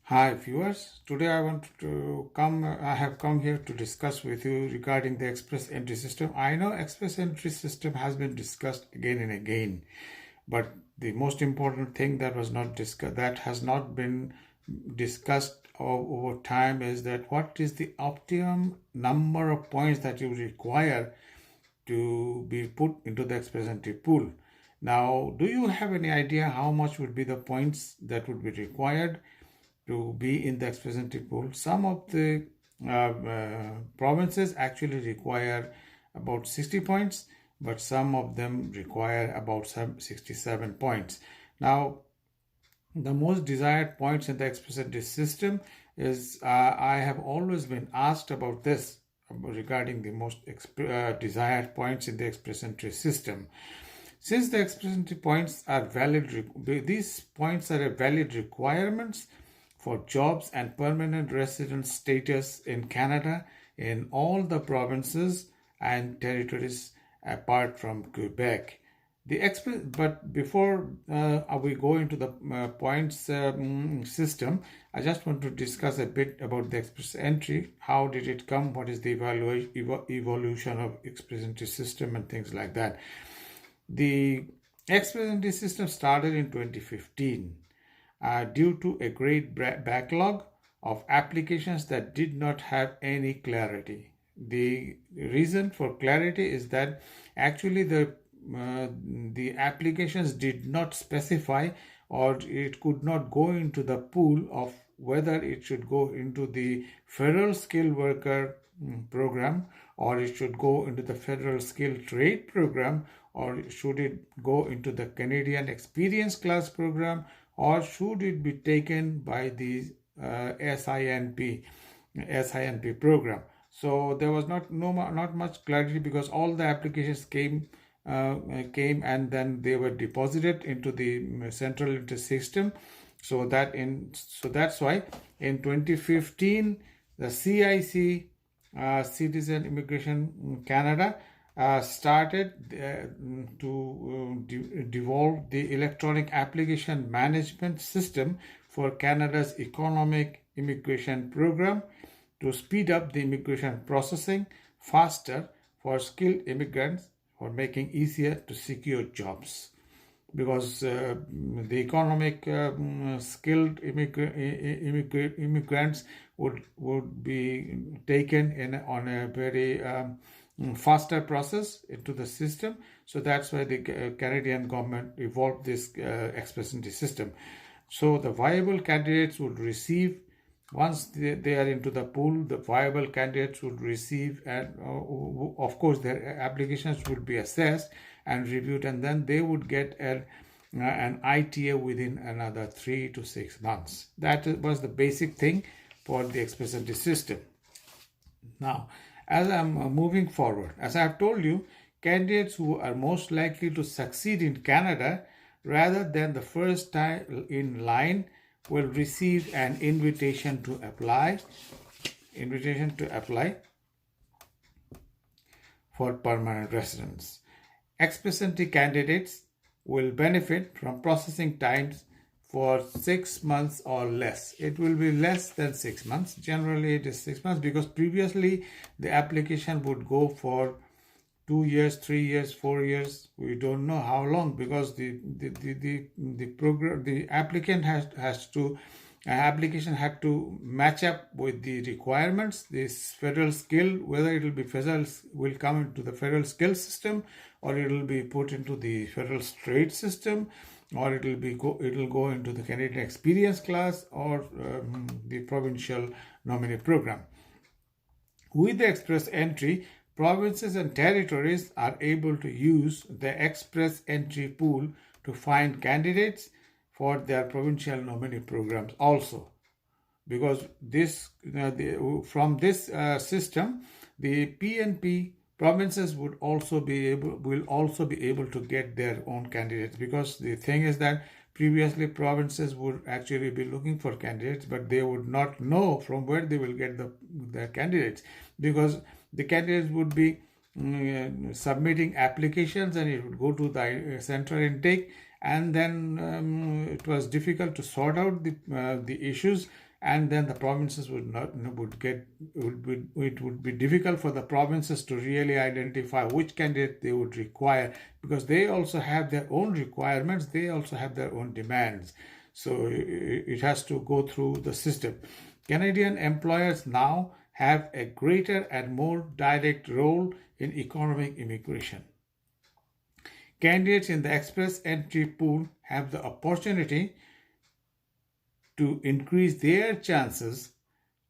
Hi viewers, today I have come here to discuss with you regarding the express entry system. I know express entry system has been discussed again and again, but the most important thing that has not been discussed over time is that what is the optimum number of points that you require to be put into the express entry pool. Now, do you have any idea how much would be the points that would be required to be in the express entry pool? Some of the provinces actually require about 60 points, but some of them require about 67 points. Now, the most desired points in the express entry system is I have always been asked about this regarding the most desired points in the express entry system. Since the express entry points are valid, these points are a valid requirements for jobs and permanent residence status in Canada in all the provinces and territories apart from Quebec. But before we go into the points system, I just want to discuss a bit about the express entry. How did it come? What is the evolution of express entry system and things like that? The express entry system started in 2015 due to a great backlog of applications that did not have any clarity. The reason for clarity is that actually the applications did not specify, or it could not go into the pool of whether it should go into the federal skilled worker program, or it should go into the federal skilled trade program, or should it go into the Canadian experience class program, or should it be taken by the SINP program. So there was not much clarity, because all the applications came and then they were deposited into the central entry system. So that's why in 2015 the CIC, Citizen Immigration Canada, started to develop the electronic application management system for Canada's economic immigration program to speed up the immigration processing faster for skilled immigrants, for making easier to secure jobs. Because the economic skilled immigrants would be taken in on a very faster process into the system. So that's why the Canadian government evolved this express entry system. So the viable candidates would receive, once they are into the pool, the viable candidates would receive, and of course their applications would be assessed and reviewed, and then they would get an ITA within another 3 to 6 months. That was the basic thing for the express entry system. Now, as I'm moving forward, as I have told you, candidates who are most likely to succeed in Canada rather than the first time in line will receive an invitation to apply for permanent residence. Express entry candidates will benefit from processing times for 6 months or less. It will be less than 6 months. Generally it is 6 months, because previously the application would go for 2 years, 3 years, 4 years. We don't know how long, because the application had to match up with the requirements. This federal skill, whether it will be will come into the federal skill system, or it will be put into the federal trade system, or it will go into the Canadian experience class, or the provincial nominee program. With the express entry, provinces and territories are able to use the express entry pool to find candidates for their provincial nominee programs also. Because from this system, the PNP provinces will also be able to get their own candidates. Because the thing is that previously provinces would actually be looking for candidates, but they would not know from where they will get the candidates, because the candidates would be submitting applications, and it would go to the central intake, and then it was difficult to sort out the issues, and then the provinces it would be difficult for the provinces to really identify which candidate they would require, because they also have their own requirements, they also have their own demands. So it has to go through the system. Canadian employers now have a greater and more direct role in economic immigration. Candidates in the express entry pool have the opportunity to increase their chances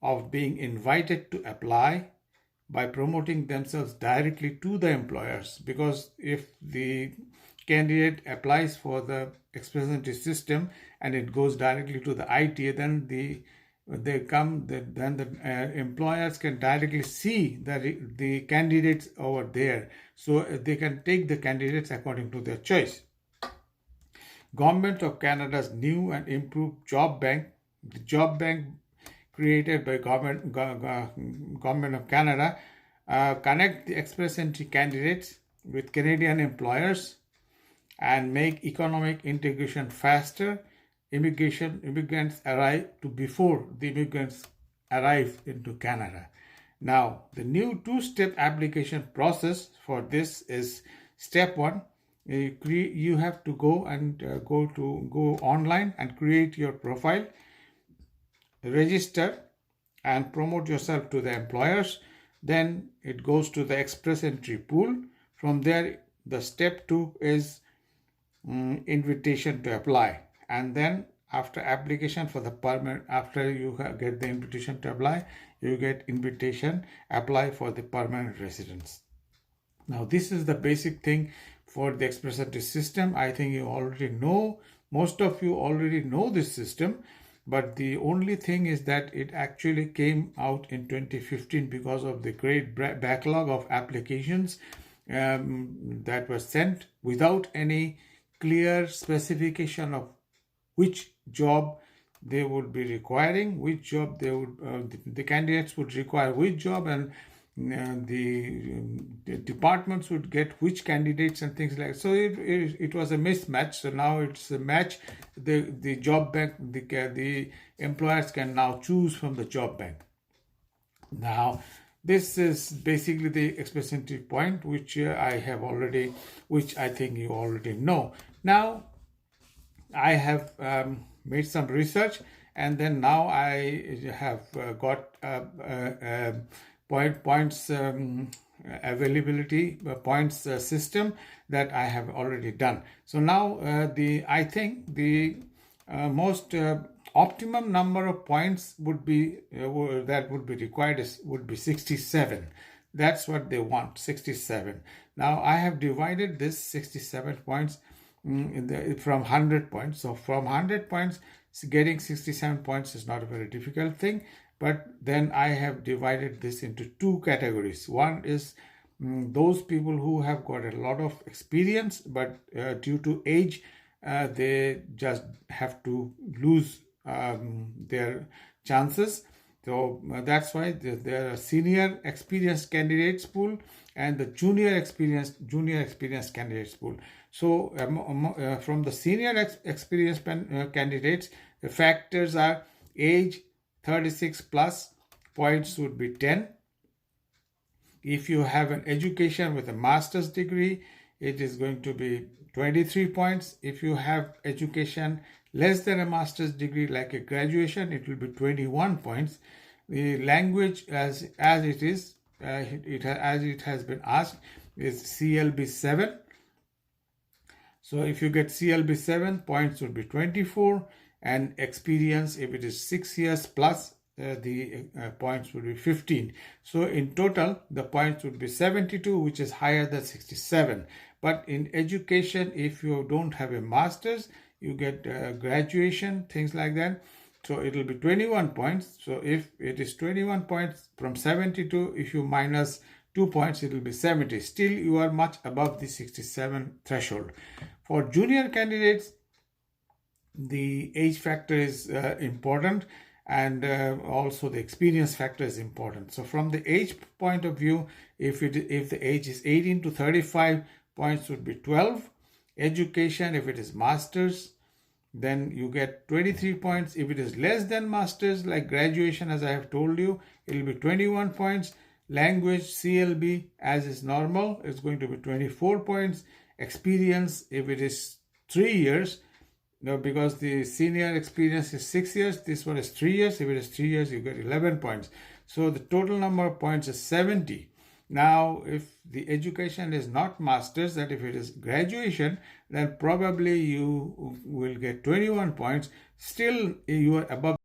of being invited to apply by promoting themselves directly to the employers. Because if the candidate applies for the express entry system and it goes directly to the ITA, then the employers can directly see the candidates over there, so they can take the candidates according to their choice. Government of Canada's new and improved job bank, the job bank created by Government of Canada, connect the express entry candidates with Canadian employers and make economic integration faster. Immigrants arrive before the immigrants arrive into Canada. Now, the new two-step application process for this is: step one, you have to go online and create your profile, register and promote yourself to the employers. Then it goes to the express entry pool. From there, the step two is invitation to apply, and then after application for the permanent, after you get the invitation to apply, you get invitation apply for the permanent residence. Now this is the basic thing for the express entry system. I think you already know, most of you already know this system, but the only thing is that it actually came out in 2015 because of the great backlog of applications that were sent without any clear specification of which job they would be requiring, which job they would the candidates would require which job, and the departments would get which candidates and things like that. So it was a mismatch. So now it's a match. The job bank, the employers can now choose from the job bank. Now this is basically the express entry point, which which I think you already know. Now I have made some research, and then now I have got points availability points system that I have already done. So now I think the most optimum number of points would be that would be required would be 67. That's what they want, 67. Now I have divided this 67 points from 100 points. So from 100 points, getting 67 points is not a very difficult thing. But then I have divided this into two categories. One is those people who have got a lot of experience, but due to age, they just have to lose their chances. So that's why there are senior experienced candidates pool and the junior experienced candidates pool. So from the senior experienced candidates, the factors are age 36 plus, points would be 10. If you have an education with a master's degree, it is going to be 23 points. If you have education less than a master's degree, like a graduation, it will be 21 points. The language as it is, as it has been asked, is CLB 7. So if you get CLB 7, points would be 24, and experience, if it is 6 years plus, the points would be 15. So in total, the points would be 72, which is higher than 67. But in education, if you don't have a master's, you get graduation, things like that. So it will be 21 points. So if it is 21 points from 72, if you minus 2 points, it will be 70. Still, you are much above the 67 threshold. For junior candidates, the age factor is important, and also the experience factor is important. So from the age point of view, if the age is 18 to 35, points would be 12. Education, if it is master's, then you get 23 points. If it is less than master's, like graduation, as I have told you, it will be 21 points. Language CLB, as is normal, is going to be 24 points. Experience, if it is 3 years, no, because the senior experience is 6 years, this one is 3 years. If it is 3 years, you get 11 points. So the total number of points is 70. Now, if the education is not master's, that if it is graduation, then probably you will get 21 points. Still, you are above